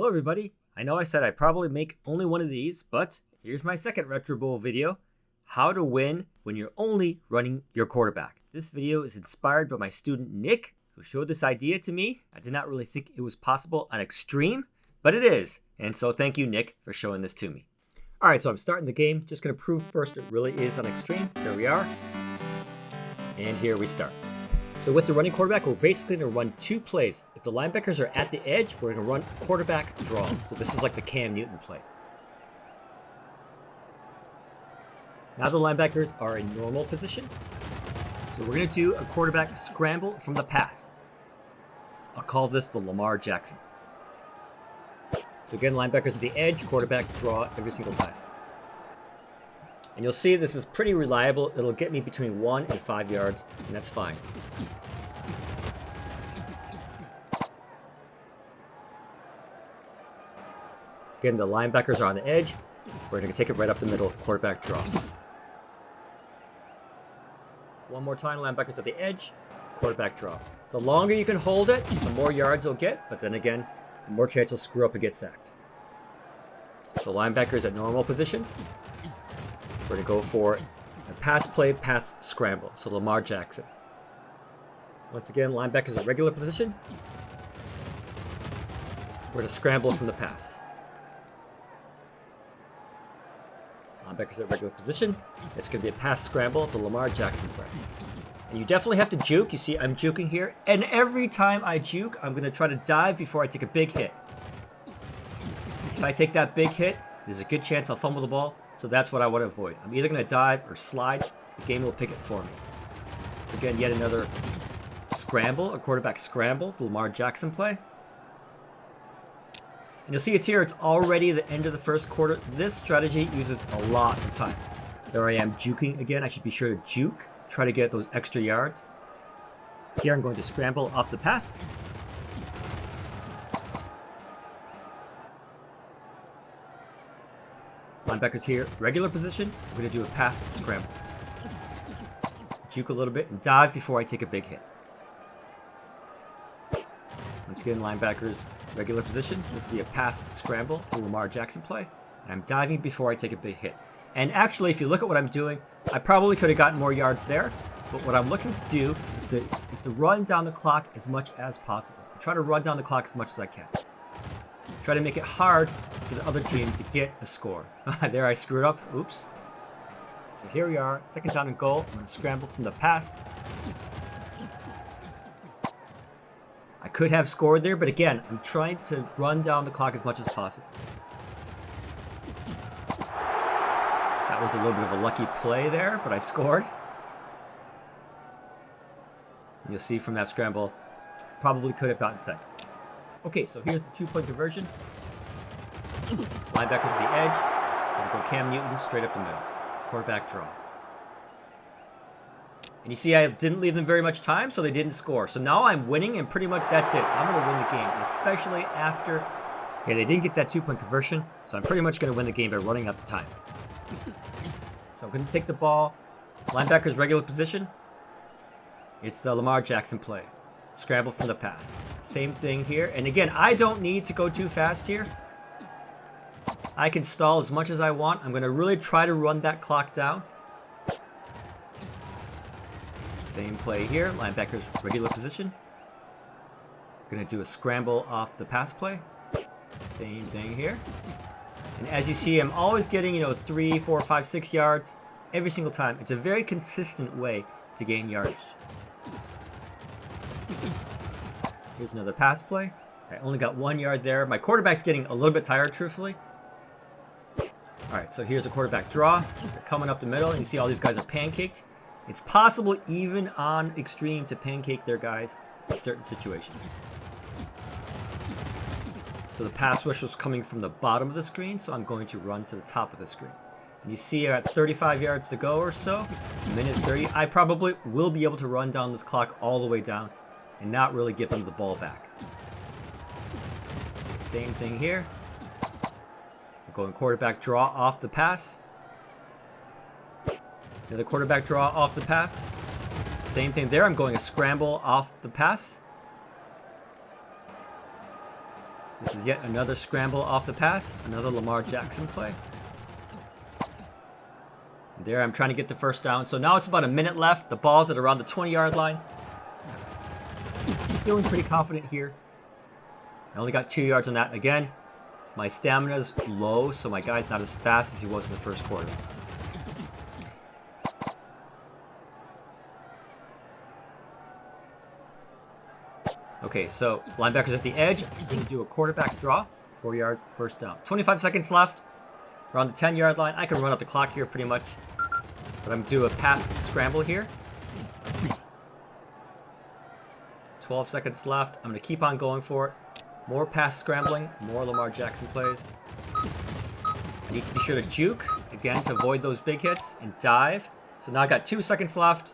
Hello everybody, I know I said I'd probably make only one of these, but here's my second Retro Bowl video, how to win when you're only running your quarterback. This video is inspired by my student Nick, who showed this idea to me. I did not really think it was possible on Extreme, but it is, and so thank you Nick for showing this to me. Alright, so I'm starting the game, just going to prove first it really is on Extreme. Here we are, and here we start. So with the running quarterback, we're basically going to run two plays. If the linebackers are at the edge, we're going to run quarterback draw. So this is like the Cam Newton play. Now the linebackers are in normal position. So we're going to do a quarterback scramble from the pass. I'll call this the Lamar Jackson. So again, linebackers at the edge, quarterback draw every single time. And you'll see this is pretty reliable. It'll get me between 1 and 5 yards, and that's fine. Again, the linebackers are on the edge. We're going to take it right up the middle, quarterback draw. One more time, linebackers at the edge, quarterback draw. The longer you can hold it, the more yards you'll get, but then again, the more chance you'll screw up and get sacked. So linebackers at normal position. We're going to go for a pass play, pass scramble. So Lamar Jackson. Once again, linebackers at regular position. We're going to scramble from the pass. Linebackers at regular position. It's going to be a pass scramble, the Lamar Jackson play. And you definitely have to juke. You see, I'm juking here. And every time I juke, I'm going to try to dive before I take a big hit. If I take that big hit, there's a good chance I'll fumble the ball. So that's what I want to avoid. I'm either going to dive or slide. The game will pick it for me. So again, yet another scramble, a quarterback scramble, the Lamar Jackson play. And you'll see it's here. It's already the end of the first quarter. This strategy uses a lot of time. There I am juking again. I should be sure to juke. Try to get those extra yards. Here I'm going to scramble off the pass. Linebackers here, regular position. We're going to do a pass scramble. Juke a little bit and dive before I take a big hit. Once again, linebackers, regular position. This will be a pass scramble, the Lamar Jackson play. And I'm diving before I take a big hit. And actually, if you look at what I'm doing, I probably could have gotten more yards there. But what I'm looking to do is to run down the clock as much as possible. Try to run down the clock as much as I can. Try to make it hard for the other team to get a score. There I screwed up. Oops. So here we are. Second down and goal. I'm going to scramble from the pass. I could have scored there, but again, I'm trying to run down the clock as much as possible. That was a little bit of a lucky play there, but I scored. And you'll see from that scramble, probably could have gotten second. Okay, so here's the 2-point conversion. Linebackers at the edge. Gonna go Cam Newton straight up the middle. Quarterback draw. And you see I didn't leave them very much time, so they didn't score. So now I'm winning, and pretty much that's it. I'm going to win the game, especially after... Yeah, they didn't get that 2-point conversion, so I'm pretty much going to win the game by running out the time. So I'm going to take the ball. Linebackers regular position. It's the Lamar Jackson play. Scramble from the pass. Same thing here. And again, I don't need to go too fast here. I can stall as much as I want. I'm going to really try to run that clock down. Same play here. Linebackers regular position. Going to do a scramble off the pass play. Same thing here. And as you see, I'm always getting, 3, 4, 5, 6 yards every single time. It's a very consistent way to gain yardage. Here's another pass play. I only got 1 yard there. My quarterback's getting a little bit tired, truthfully. All right, so here's a quarterback draw. They're coming up the middle, and you see all these guys are pancaked. It's possible even on Extreme to pancake their guys in certain situations. So the pass rush was coming from the bottom of the screen, so I'm going to run to the top of the screen. And you see at 35 yards to go or so, minute 30, I probably will be able to run down this clock all the way down and not really give them the ball back. Same thing here. I'm going quarterback draw off the pass. Another quarterback draw off the pass. Same thing there. I'm going a scramble off the pass. This is yet another scramble off the pass, another Lamar Jackson play. And there, I'm trying to get the first down. So now it's about a minute left. The ball's at around the 20-yard line. I'm feeling pretty confident here. I only got 2 yards on that. Again, my stamina's low, so my guy's not as fast as he was in the first quarter. Okay, so linebackers at the edge. I'm going to do a quarterback draw. 4 yards, first down. 25 seconds left. Around the 10-yard line. I can run out the clock here pretty much. But I'm going to do a pass scramble here. 12 seconds left. I'm going to keep on going for it. More pass scrambling. More Lamar Jackson plays. I need to be sure to juke, again, to avoid those big hits, and dive. So now I got 2 seconds left.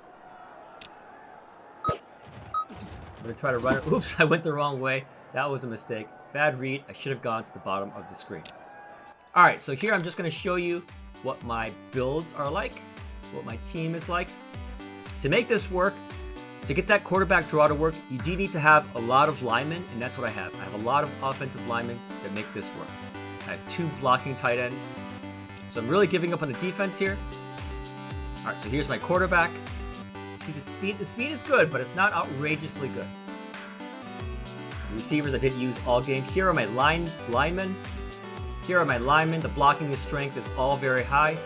I'm going to try to run it. Oops, I went the wrong way. That was a mistake. Bad read. I should have gone to the bottom of the screen. All right, so here I'm just going to show you what my builds are like, what my team is like. To make this work, to get that quarterback draw to work, you do need to have a lot of linemen, and that's what I have. I have a lot of offensive linemen that make this work. I have 2 blocking tight ends. So I'm really giving up on the defense here. All right, so here's my quarterback. See the speed? The speed is good, but it's not outrageously good. Receivers I didn't use all game. Here are my linemen. Here are my linemen. The blocking and strength is all very high.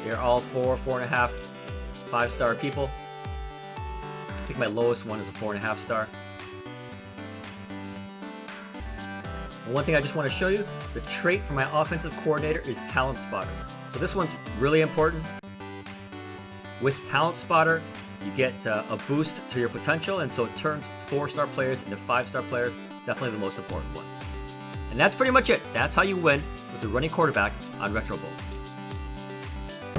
They're all 4, 4.5, 5-star people. I think my lowest one is a 4.5 star. And one thing I just want to show you, the trait for my offensive coordinator is Talent Spotter. So this one's really important. With Talent Spotter, you get a boost to your potential, and so it turns 4-star players into 5-star players. Definitely the most important one. And that's pretty much it. That's how you win with a running quarterback on Retro Bowl.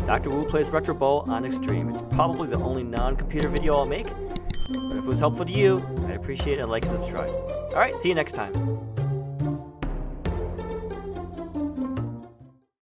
Dr. Wu plays Retro Bowl on Extreme. It's probably the only non-computer video I'll make. But if it was helpful to you, I'd appreciate a like and subscribe. All right, see you next time.